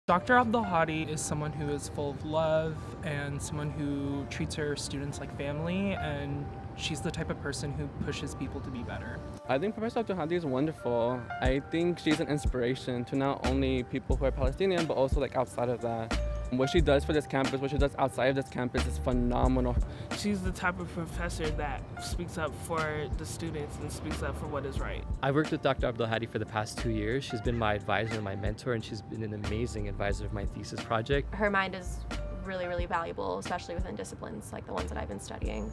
Dr. Abdulhadi is someone who is full of love and someone who treats her students like family, and she's the type of person who pushes people to be better. I think Professor Abdulhadi is wonderful. I think she's an inspiration to not only people who are Palestinian, but also like outside of that. What she does for this campus, what she does outside of this campus is phenomenal. She's the type of professor that speaks up for the students and speaks up for what is right. I've worked with Dr. Abdulhadi for the past 2 years. She's been my advisor and my mentor, and she's been an amazing advisor of my thesis project. Her mind is really, really valuable, especially within disciplines like the ones that I've been studying.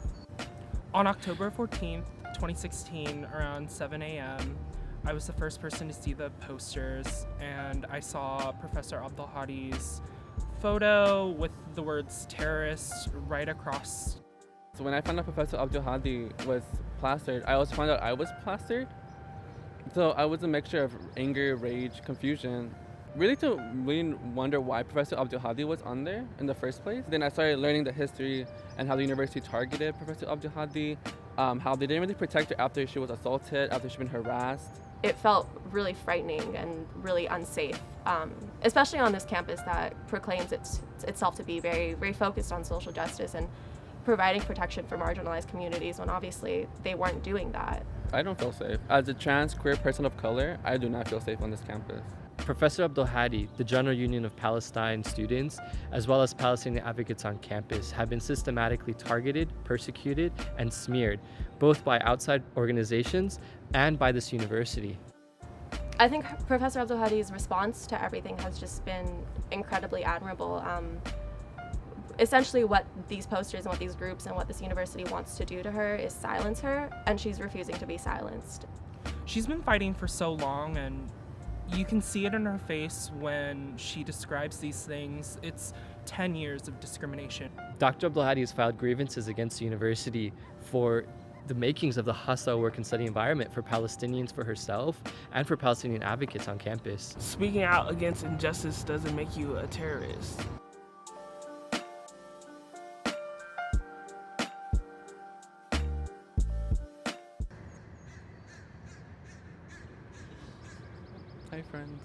On October 14th, 2016, around 7 a.m., I was the first person to see the posters, and I saw Professor Abdulhadi's photo with the words terrorists right across. So when I found out Professor Abdulhadi was plastered, I also found out I was plastered. So I was a mixture of anger, rage, confusion. Really wonder why Professor Abdulhadi was on there in the first place. Then I started learning the history and how the university targeted Professor Abdulhadi, how they didn't really protect her after she was assaulted, after she'd been harassed. It felt really frightening and really unsafe, especially on this campus that proclaims itself to be very, very focused on social justice and providing protection for marginalized communities when obviously they weren't doing that. I don't feel safe. As a trans queer person of color, I do not feel safe on this campus. Professor Abdulhadi, the General Union of Palestine students, as well as Palestinian advocates on campus, have been systematically targeted, persecuted, and smeared, both by outside organizations and by this university. I think Professor Abdulhadi's response to everything has just been incredibly admirable. Essentially what these posters and what these groups and what this university wants to do to her is silence her, and she's refusing to be silenced. She's been fighting for so long, and you can see it in her face when she describes these things. It's 10 years of discrimination. Dr. Abdulhadi has filed grievances against the university for the makings of the hostile work and study environment for Palestinians, for herself, and for Palestinian advocates on campus. Speaking out against injustice doesn't make you a terrorist. Hi, friends.